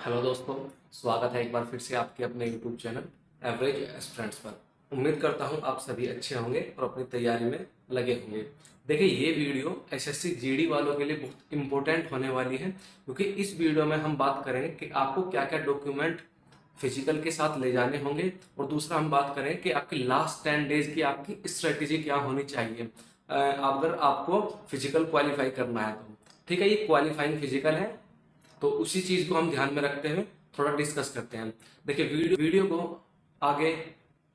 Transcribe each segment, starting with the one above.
Hello दोस्तों, स्वागत है एक बार फिर से आपके अपने यूट्यूब चैनल एवरेज एस्पिरेंट्स पर। उम्मीद करता हूं आप सभी अच्छे होंगे और अपनी तैयारी में लगे होंगे। देखिए, ये वीडियो एसएससी जीडी वालों के लिए बहुत इंपॉर्टेंट होने वाली है, क्योंकि इस वीडियो में हम बात करेंगे कि आपको क्या क्या डॉक्यूमेंट फिजिकल के साथ ले जाने होंगे, और दूसरा हम बात करें कि आपकी लास्ट 10 डेज की आपकी स्ट्रेटेजी क्या होनी चाहिए अगर आपको फिजिकल क्वालिफाई करना है तो। ठीक है, ये क्वालिफाइंग फिजिकल है, तो उसी चीज को हम ध्यान में रखते हुए थोड़ा डिस्कस करते हैं। देखिए, वीडियो को आगे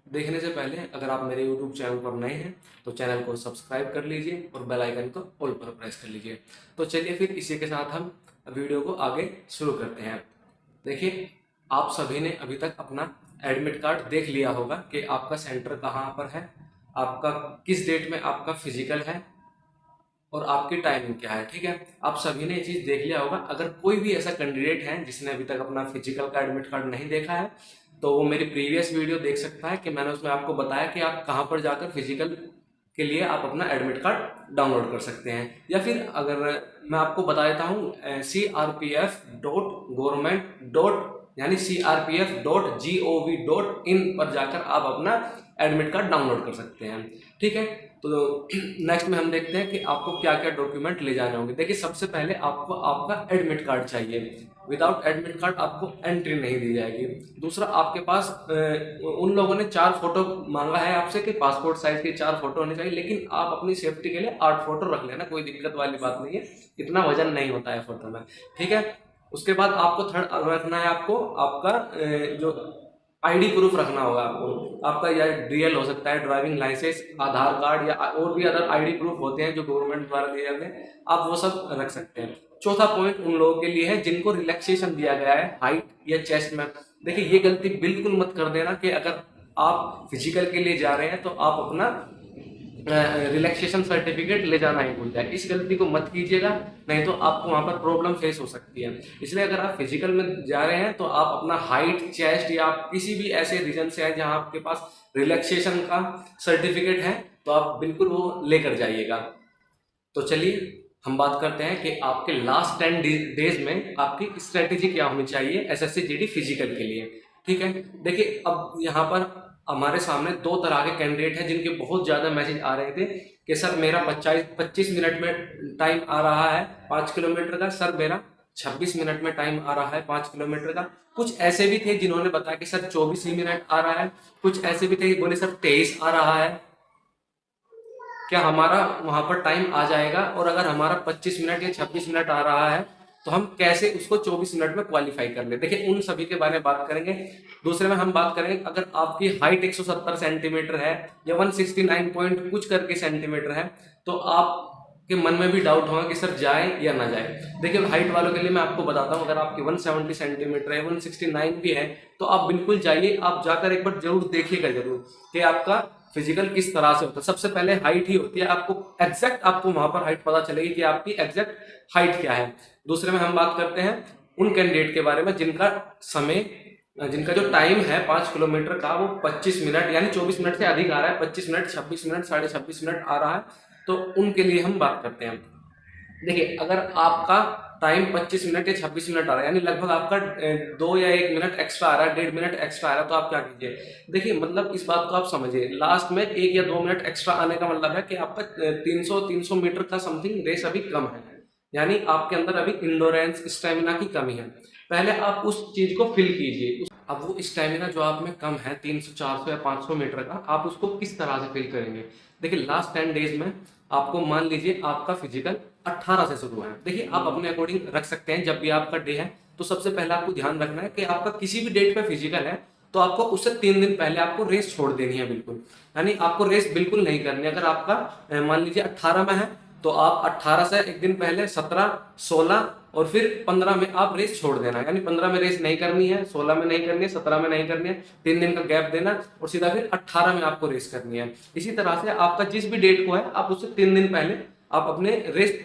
देखने से पहले अगर आप मेरे यूट्यूब चैनल पर नए हैं तो चैनल को सब्सक्राइब कर लीजिए और बेल आइकन को ऑल पर प्रेस कर लीजिए। तो चलिए फिर इसी के साथ हम वीडियो को आगे शुरू करते हैं। देखिए, आप सभी ने अभी तक अपना एडमिट कार्ड देख लिया होगा कि आपका सेंटर कहाँ पर है, आपका किस डेट में आपका फिजिकल है और आपकी टाइमिंग क्या है। ठीक है, आप सभी ने ये चीज देख लिया होगा। अगर कोई भी ऐसा कैंडिडेट है जिसने अभी तक अपना फिजिकल का एडमिट कार्ड नहीं देखा है तो वो मेरी प्रीवियस वीडियो देख सकता है कि मैंने उसमें आपको बताया कि आप कहाँ पर जाकर फिजिकल के लिए आप अपना एडमिट कार्ड डाउनलोड कर सकते हैं। या फिर अगर मैं आपको बता देता हूँ, crpf.government. यानी crpf.gov.in पर जाकर आप अपना एडमिट कार्ड डाउनलोड कर सकते हैं। ठीक है, तो नेक्स्ट में हम देखते हैं कि आपको क्या क्या डॉक्यूमेंट ले जाने होंगे। देखिए, सबसे पहले आपको आपका एडमिट कार्ड चाहिए। विदाउट एडमिट कार्ड आपको एंट्री नहीं दी जाएगी। दूसरा, आपके पास उन लोगों ने 4 फोटो मांगा है आपसे कि पासपोर्ट साइज के 4 फोटो होने चाहिए, लेकिन आप अपनी सेफ्टी के लिए 8 फोटो रख लेना, कोई दिक्कत वाली बात नहीं है, इतना वजन नहीं होता है फोटो में। ठीक है, उसके बाद आपको थर्ड रखना है, आपको आपका जो आईडी प्रूफ रखना होगा। आपका या डीएल हो सकता है, ड्राइविंग लाइसेंस, आधार कार्ड, या और भी अदर आईडी प्रूफ होते हैं जो गवर्नमेंट द्वारा दिए जाते हैं, आप वो सब रख सकते हैं। चौथा पॉइंट उन लोगों के लिए है जिनको रिलैक्सेशन दिया गया है हाइट या चेस्ट में। देखिए, ये गलती बिल्कुल मत कर देना कि अगर आप फिजिकल के लिए जा रहे हैं तो आप अपना रिलैक्सेशन सर्टिफिकेट ले जाना ही भूल जाए। इस गलती को मत कीजिएगा, नहीं तो आपको वहां पर प्रॉब्लम फेस हो सकती है। इसलिए अगर आप फिजिकल में जा रहे हैं तो आप अपना हाइट, चेस्ट, या आप किसी भी ऐसे रीजन से है जहां आपके पास रिलैक्सेशन का सर्टिफिकेट है तो आप बिल्कुल वो लेकर जाइएगा। तो चलिए हम बात करते हैं कि आपके लास्ट 10 डेज में आपकी स्ट्रेटेजी क्या होनी चाहिए एसएससी जीडी फिजिकल के लिए। ठीक है, देखिए, अब यहाँ पर हमारे सामने 2 तरह के कैंडिडेट हैं जिनके बहुत ज्यादा मैसेज आ रहे थे कि सर मेरा 25 मिनट में टाइम आ रहा है 5 किलोमीटर का, सर मेरा 26 मिनट में टाइम आ रहा है 5 किलोमीटर का। कुछ ऐसे भी थे जिन्होंने बताया कि सर 24 ही मिनट आ रहा है, कुछ ऐसे भी थे बोले सर 23 आ रहा है। क्या हमारा वहां पर टाइम आ जाएगा? और अगर हमारा 25 मिनट या 26 मिनट आ रहा है तो हम कैसे उसको 24 मिनट में क्वालिफाई कर ले? देखिए, उन सभी के बारे में बात करेंगे। दूसरे में हम बात करेंगे, अगर आपकी हाइट 170 सेंटीमीटर है या 169 पॉइंट कुछ करके सेंटीमीटर है तो आपके मन में भी डाउट होगा कि सर जाए या ना जाए। देखिए, हाइट वालों के लिए मैं आपको बताता हूँ, अगर आपकी 170 सेंटीमीटर है, 169 भी है, तो आप बिल्कुल जाइए। आप जाकर एक बार जरूर देखिएगा जरूर कि आपका फिजिकल किस तरह से होता है। सबसे पहले हाइट ही होती है, आपको एग्जैक्ट आपको वहां पर हाइट पता चलेगी कि आपकी एग्जैक्ट हाइट क्या है। दूसरे में हम बात करते हैं उन कैंडिडेट के बारे में जिनका जो टाइम है 5 किलोमीटर का वो 25 मिनट यानी 24 मिनट से अधिक आ रहा है, 25 मिनट, 26 मिनट, 26.5 मिनट आ रहा है, तो उनके लिए हम बात करते हैं। देखिए, अगर आपका टाइम 25 मिनट या 26 मिनट आ रहा है, यानी लगभग आपका 2 या 1 मिनट एक्स्ट्रा आ रहा है, 1.5 मिनट एक्स्ट्रा आ रहा है, तो आप क्या कीजिए? देखिए, मतलब इस बात को आप समझिए, लास्ट में 1 या 2 मिनट एक्स्ट्रा आने का मतलब है कि आपका 300 मीटर का समथिंग रेस अभी कम है, यानी आपके अंदर अभी इंडोरेंस, स्टेमिना की कमी है। पहले आप उस चीज को फिल कीजिए। अब वो स्टेमिना जो आप में कम है 300, 400 या 500 मीटर का, आप उसको किस तरह से फिल करेंगे? देखिए, लास्ट 10 डेज में आपको मान लीजिए आपका फिजिकल 18 से शुरू है। देखिए, आप अपने अकॉर्डिंग रख सकते हैं। जब भी आपका डे है तो सबसे पहले आपको ध्यान रखना है कि आपका किसी भी डेट पे फिजिकल है तो आपको उससे 3 दिन पहले आपको रेस छोड़ देनी है बिल्कुल, यानी आपको रेस बिल्कुल नहीं करनी। अगर आपका मान लीजिए 18 में है तो आप 18 से एक दिन पहले 17, 16 और फिर 15 में आप रेस छोड़ देना, यानी 15 में रेस नहीं करनी है, 16 में नहीं करनी है, 17 में नहीं करनी है, 3 दिन का गैप देना और सीधा फिर 18 में आपको रेस करनी है। इसी तरह से आपका जिस भी डेट को है आप उससे 3 दिन पहले आप अपने रेस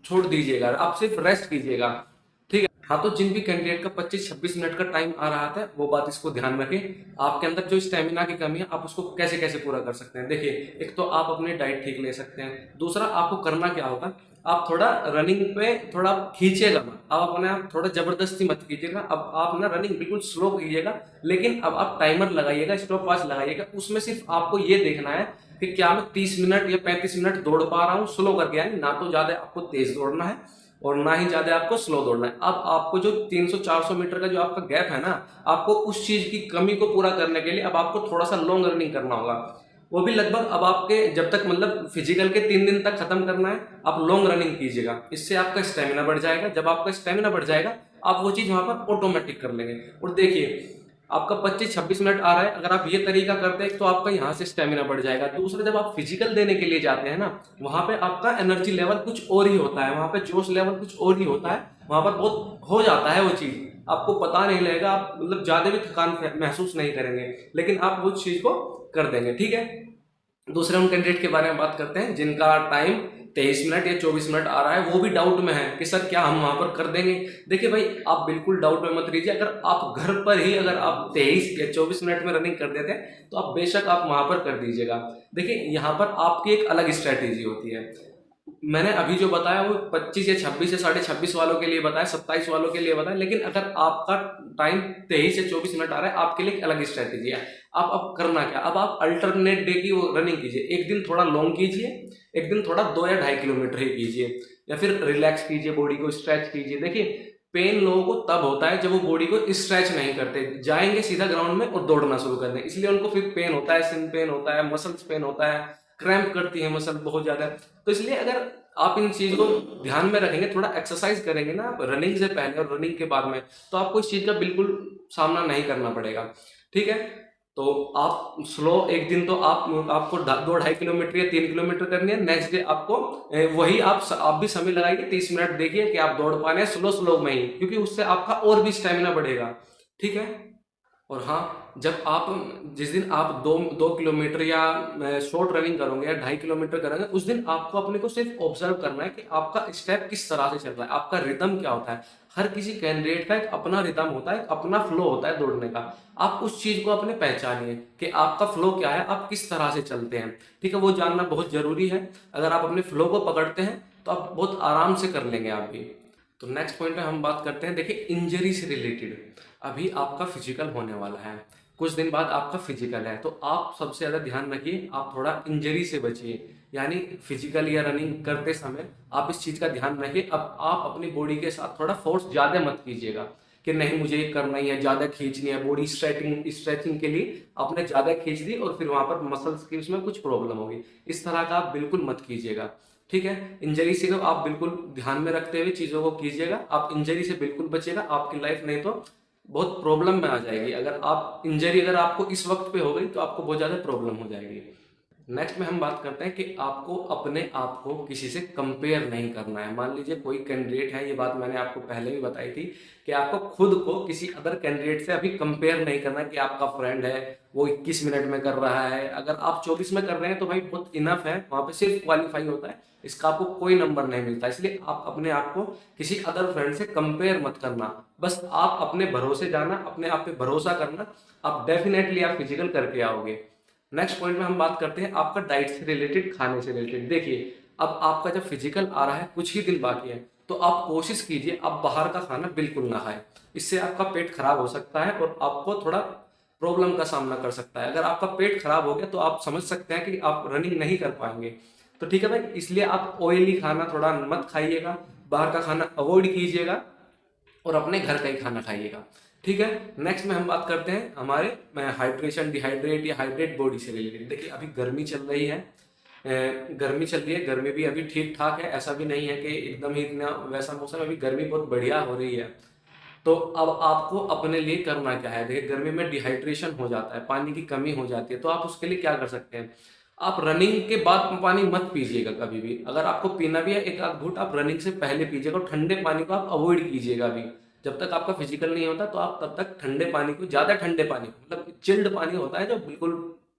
छोड़ दीजिएगा, आप सिर्फ रेस्ट कीजिएगा। ठीक है, हाँ, तो जिन भी कैंडिडेट का 25-26 मिनट का टाइम आ रहा था वो बात इसको ध्यान रखें। आपके अंदर जो स्टेमिना की कमी है आप उसको कैसे कैसे पूरा कर सकते हैं? देखिए, एक तो आप अपनी डाइट ठीक ले सकते हैं। दूसरा, आपको करना क्या होगा, आप थोड़ा रनिंग पे थोड़ा खींचिएगा मत, आप अपने आप थोड़ा जबरदस्ती मत कीजिएगा। अब आप ना रनिंग बिल्कुल स्लो कीजिएगा, लेकिन अब आप टाइमर लगाइएगा, स्टॉप वॉच लगाइएगा। उसमें सिर्फ आपको ये देखना है कि क्या मैं 30 मिनट या 35 मिनट दौड़ पा रहा हूँ स्लो करके, यानी ना तो ज्यादा आपको तेज दौड़ना है और ना ही ज्यादा आपको स्लो दौड़ना है। अब आपको जो 300-400 मीटर का जो आपका गैप है ना, आपको उस चीज की कमी को पूरा करने के लिए अब आपको थोड़ा सा लॉन्ग रनिंग करना होगा। वो भी लगभग अब आपके जब तक मतलब फिजिकल के 3 दिन तक खत्म करना है, आप लॉन्ग रनिंग कीजिएगा। इससे आपका स्टेमिना बढ़ जाएगा। जब आपका स्टेमिना बढ़ जाएगा, आप वो चीज वहां पर ऑटोमेटिक कर लेंगे। और देखिए, आपका 25-26 मिनट आ रहा है, अगर आप ये तरीका करते हैं तो आपका यहाँ से स्टेमिना बढ़ जाएगा। दूसरा, जब आप फिजिकल देने के लिए जाते हैं ना, वहां पे आपका एनर्जी लेवल कुछ और ही होता है, वहां पे जोश लेवल कुछ और ही होता है, वहां पर बहुत हो जाता है वो चीज, आपको पता नहीं लगेगा, आप मतलब ज्यादा भी थकान महसूस नहीं करेंगे, लेकिन आप उस चीज को कर देंगे। ठीक है, दूसरे हम कैंडिडेट के बारे में बात करते हैं जिनका टाइम 23 मिनट या 24 मिनट आ रहा है, वो भी डाउट में है कि सर क्या हम वहां पर कर देंगे। देखिए भाई, आप बिल्कुल डाउट में मत रहिए। अगर आप घर पर ही अगर आप 23 या 24 मिनट में रनिंग कर देते हैं तो आप बेशक आप वहां पर कर दीजिएगा। देखिए, यहाँ पर आपकी एक अलग स्ट्रैटेजी होती है। मैंने अभी जो बताया वो 25 या 26 या 26.5 वालों के लिए बताया, 27 वालों के लिए बताया, लेकिन अगर आपका टाइम 23 से 24 मिनट आ रहा है, आपके लिए एक अलग स्ट्रैटेजी है। आप अब करना क्या, अब आप अल्टरनेट डे की वो रनिंग कीजिए। एक दिन थोड़ा लॉन्ग कीजिए, एक दिन थोड़ा 2 या 2.5 किलोमीटर ही कीजिए, या फिर रिलैक्स कीजिए, बॉडी को स्ट्रेच कीजिए। देखिए, पेन लोगों को तब होता है जब वो बॉडी को स्ट्रेच नहीं करते, जाएंगे सीधा ग्राउंड में और दौड़ना शुरू कर दें, इसलिए उनको फिर पेन होता है, सिन पेन होता है, मसल्स पेन होता है, क्रैम्प करती है मसल बहुत ज्यादा। तो इसलिए अगर आप इन चीज को ध्यान में रखेंगे, थोड़ा एक्सरसाइज करेंगे ना रनिंग से पहले और रनिंग के बाद में, तो आपको इस चीज का बिल्कुल सामना नहीं करना पड़ेगा। ठीक है, तो आप स्लो एक दिन तो आपको 2-2.5 किलोमीटर या 3 किलोमीटर करनी है। नेक्स्ट डे आपको वही आप भी समय लगाइए, 30 मिनट देखिए कि आप दौड़ पा रहे हैं स्लो स्लो में ही, क्योंकि उससे आपका और भी स्टेमिना बढ़ेगा। ठीक है, और हाँ, जब आप जिस दिन आप 2 किलोमीटर या शॉर्ट रनिंग करोगे या 2.5 किलोमीटर करेंगे, उस दिन आपको अपने को सिर्फ ऑब्जर्व करना है कि आपका स्टेप किस तरह से चल रहा है, आपका रिदम क्या होता है। हर किसी कैंडिडेट का एक अपना रिदम होता है, अपना फ्लो होता है दौड़ने का। आप उस चीज को अपने पहचानिए कि आपका फ्लो क्या है, आप किस तरह से चलते हैं। ठीक है, वो जानना बहुत जरूरी है। अगर आप अपने फ्लो को पकड़ते हैं तो आप बहुत आराम से कर लेंगे आप भी। तो नेक्स्ट पॉइंट में हम बात करते हैं, देखिए इंजरी से रिलेटेड। अभी आपका फिजिकल होने वाला है, कुछ दिन बाद आपका फिजिकल है, तो आप सबसे ज़्यादा ध्यान रखिए, आप थोड़ा इंजरी से बचिए। यानी फिजिकल या रनिंग करते समय आप इस चीज़ का ध्यान रखिए। अब आप अपनी बॉडी के साथ थोड़ा फोर्स ज़्यादा मत कीजिएगा कि नहीं मुझे ये करना ही है, ज़्यादा खींचनी है बॉडी, स्ट्रेचिंग के लिए आपने ज़्यादा खींच दी और फिर वहाँ पर मसल्स की उसमें कुछ प्रॉब्लम होगी। इस तरह का आप बिल्कुल मत कीजिएगा। ठीक है, इंजरी से तो आप बिल्कुल ध्यान में रखते हुए चीज़ों को कीजिएगा। आप इंजरी से बिल्कुल बचिएगा, आपकी लाइफ नहीं तो बहुत प्रॉब्लम में आ जाएगी। अगर आप इंजरी अगर आपको इस वक्त पे हो गई तो आपको बहुत ज़्यादा प्रॉब्लम हो जाएगी। नेक्स्ट में हम बात करते हैं कि आपको अपने आप को किसी से कंपेयर नहीं करना है। मान लीजिए कोई कैंडिडेट है, ये बात मैंने आपको पहले भी बताई थी कि आपको खुद को किसी अदर कैंडिडेट से अभी कंपेयर नहीं करना कि आपका फ्रेंड है वो 21 मिनट में कर रहा है, अगर आप 24 में कर रहे हैं तो भाई बहुत इनफ है, वहां पे सिर्फ क्वालिफाई होता है, इसका आपको कोई नंबर नहीं मिलता। इसलिए आप अपने आप को किसी अदर फ्रेंड से कंपेयर मत करना, बस आप अपने भरोसे जाना, अपने आप पे भरोसा करना, आप डेफिनेटली आप फिजिकल करके आओगे। नेक्स्ट पॉइंट में हम बात करते हैं आपका डाइट से रिलेटेड, खाने से रिलेटेड। देखिए, अब आपका जब फिजिकल आ रहा है, कुछ ही दिन बाकी है, तो आप कोशिश कीजिए आप बाहर का खाना बिल्कुल ना खाएं। इससे आपका पेट खराब हो सकता है और आपको थोड़ा प्रॉब्लम का सामना कर सकता है। अगर आपका पेट खराब हो गया तो आप समझ सकते हैं कि आप रनिंग नहीं कर पाएंगे। तो ठीक है भाई, इसलिए आप ऑयली खाना थोड़ा मत खाइएगा, बाहर का खाना अवॉइड कीजिएगा और अपने घर का ही खाना खाइएगा। ठीक है, नेक्स्ट में हम बात करते हैं हमारे हाइड्रेशन, डिहाइड्रेट या हाइड्रेट बॉडी से रिलेटेड। देखिए, अभी गर्मी चल रही है, गर्मी चल रही है, गर्मी भी अभी ठीक ठाक है, ऐसा भी नहीं है कि एकदम ही इतना वैसा मौसम, अभी गर्मी बहुत बढ़िया हो रही है। तो अब आपको अपने लिए करना क्या है, देखिए गर्मी में डिहाइड्रेशन हो जाता है, पानी की कमी हो जाती है, तो आप उसके लिए क्या कर सकते हैं। आप रनिंग के बाद पानी मत पीजिएगा कभी भी, अगर आपको पीना भी है एक आध घूंट आप रनिंग से पहले पीजिएगा, और ठंडे पानी को आप अवॉइड कीजिएगा। अभी जब तक आपका फिजिकल नहीं होता तो आप तब तक ठंडे पानी को, ज्यादा ठंडे पानी मतलब चिल्ड पानी होता है जो बिल्कुल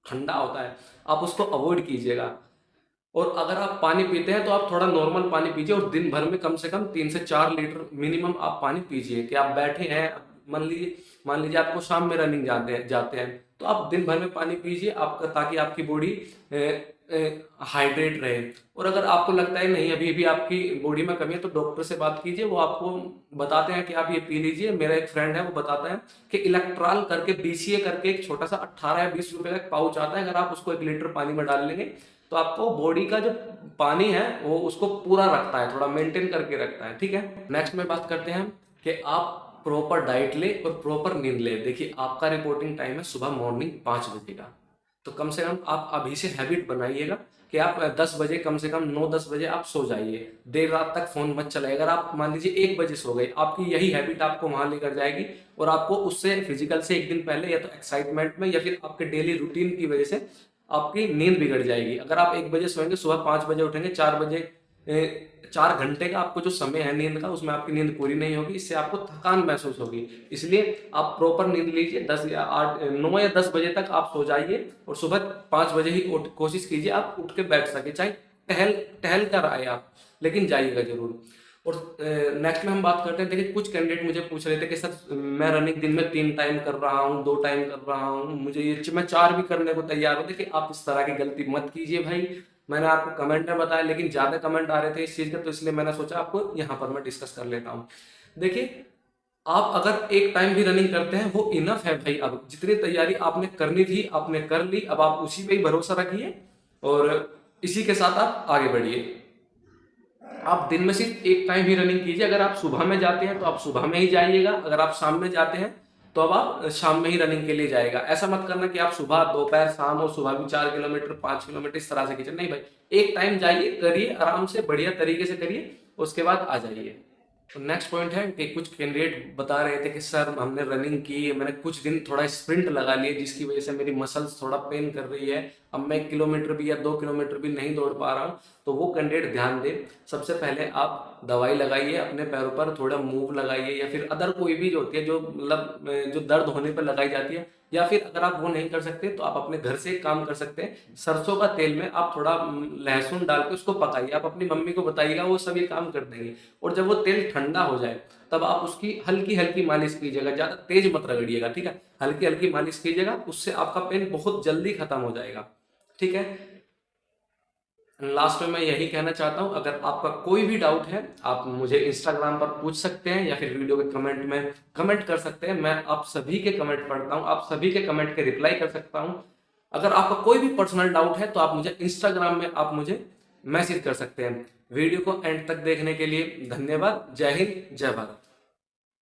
ठंडा होता है, आप उसको अवॉइड कीजिएगा। और अगर आप पानी पीते हैं तो आप थोड़ा नॉर्मल पानी पीजिए, और दिन भर में कम से कम 3 से 4 लीटर मिनिमम आप पानी पीजिए। कि आप बैठे हैं, मान लीजिए आपको शाम में रनिंग जाते हैं तो आप दिन भर में पानी पीजिए आपका, ताकि आपकी बॉडी हाइड्रेट रहे। और अगर आपको लगता है नहीं अभी भी आपकी बॉडी में कमी है, तो डॉक्टर से बात कीजिए, वो आपको बताते हैं कि आप ये पी लीजिए। मेरा एक फ्रेंड है वो बताता है कि इलेक्ट्रॉल करके BCA करके एक छोटा सा 18 या 20 रुपए का एक पाउच आता है, अगर आप उसको 1 लीटर पानी में डाल लेंगे तो आपको बॉडी का जो पानी है वो उसको पूरा रखता है, थोड़ा मेंटेन करके रखता है। ठीक है, नेक्स्ट में बात करते हैं कि आप प्रॉपर डाइट ले और प्रॉपर नींद ले। देखिए आपका रिपोर्टिंग टाइम है सुबह मॉर्निंग 5 बजे का, तो कम से कम आप अभी से हैबिट बनाइएगा कि आप 10 बजे कम से कम 9-10 बजे आप सो जाइए, देर रात तक फोन मत चलाइए। अगर आप मान लीजिए 1 बजे सो गए, आपकी यही हैबिट आपको वहां लेकर जाएगी और आपको उससे फिजिकल से एक दिन पहले या तो एक्साइटमेंट में या फिर आपके डेली रूटीन की वजह से आपकी नींद बिगड़ जाएगी। अगर आप 1 बजे सोएंगे, सुबह 5 बजे उठेंगे, 4 बजे 4 घंटे का आपको जो समय है नींद का, उसमें आपकी नींद पूरी नहीं होगी, इससे आपको थकान महसूस होगी। इसलिए आप प्रॉपर नींद लीजिए, 10 या 8 9 या 10 बजे तक आप सो जाइए और सुबह 5 बजे ही कोशिश कीजिए आप उठ के बैठ सके, चाहे टहल टहल कर आए आप, लेकिन जाइएगा जरूर। और नेक्स्ट में हम बात करते हैं। देखिए कुछ कैंडिडेट मुझे पूछ रहे थे कि सर मैं रनिंग दिन में 3 टाइम कर रहा हूँ, 2 टाइम कर रहा हूँ, मुझे ये मैं 4 भी करने को तैयार हूँ। देखिए आप इस तरह की गलती मत कीजिए भाई, मैंने आपको कमेंट में बताया, लेकिन ज्यादा कमेंट आ रहे थे इस चीज के, तो इसलिए मैंने सोचा आपको यहाँ पर मैं डिस्कस कर लेता हूँ। देखिए आप अगर 1 टाइम भी रनिंग करते हैं वो इनफ है भाई। अब जितनी तैयारी आपने करनी थी आपने कर ली, अब आप उसी पे ही भरोसा रखिए और इसी के साथ आप आगे बढ़िए। आप दिन में सिर्फ 1 टाइम ही रनिंग कीजिए। अगर आप सुबह में जाते हैं तो आप सुबह में ही जाइएगा, अगर आप शाम में जाते हैं तो अब आप शाम में ही रनिंग के लिए जाएगा। ऐसा मत करना कि आप सुबह दोपहर शाम और सुबह भी 4 किलोमीटर 5 किलोमीटर इस तरह से कीजिए, नहीं भाई। 1 टाइम जाइए, करिए आराम से, बढ़िया तरीके से करिए, उसके बाद आ जाइए। तो नेक्स्ट पॉइंट है कि कुछ कैंडिडेट बता रहे थे कि सर हमने रनिंग की, मैंने कुछ दिन थोड़ा स्प्रिंट लगा लिया जिसकी वजह से मेरी मसल्स थोड़ा पेन कर रही है, अब मैं 1 किलोमीटर भी या 2 किलोमीटर भी नहीं दौड़ पा रहा हूँ। तो वो कैंडिडेट ध्यान दे, सबसे पहले आप दवाई लगाइए अपने पैरों पर, थोड़ा मूव लगाइए या फिर अदर कोई भी जो होती है जो मतलब जो दर्द होने पर लगाई जाती है, या फिर अगर आप वो नहीं कर सकते तो आप अपने घर से एक काम कर सकते हैं, सरसों का तेल में आप थोड़ा लहसुन डाल के उसको पकाइए, आप अपनी मम्मी को बताइएगा, वो सभी काम कर देंगे। और जब वो तेल ठंडा हो जाए तब आप उसकी हल्की हल्की मालिश कीजिएगा, ज्यादा तेज मत रगड़िएगा, ठीक है, हल्की हल्की मालिश कीजिएगा, उससे आपका पेन बहुत जल्दी खत्म हो जाएगा। ठीक है, लास्ट में मैं यही कहना चाहता हूं, अगर आपका कोई भी डाउट है आप मुझे इंस्टाग्राम पर पूछ सकते हैं या फिर वीडियो के कमेंट में कमेंट कर सकते हैं। मैं आप सभी के कमेंट पढ़ता हूं, आप सभी के कमेंट के रिप्लाई कर सकता हूं। अगर आपका कोई भी पर्सनल डाउट है तो आप मुझे इंस्टाग्राम में आप मुझे मैसेज कर सकते हैं। वीडियो को एंड तक देखने के लिए धन्यवाद। जय हिंद, जय भारत।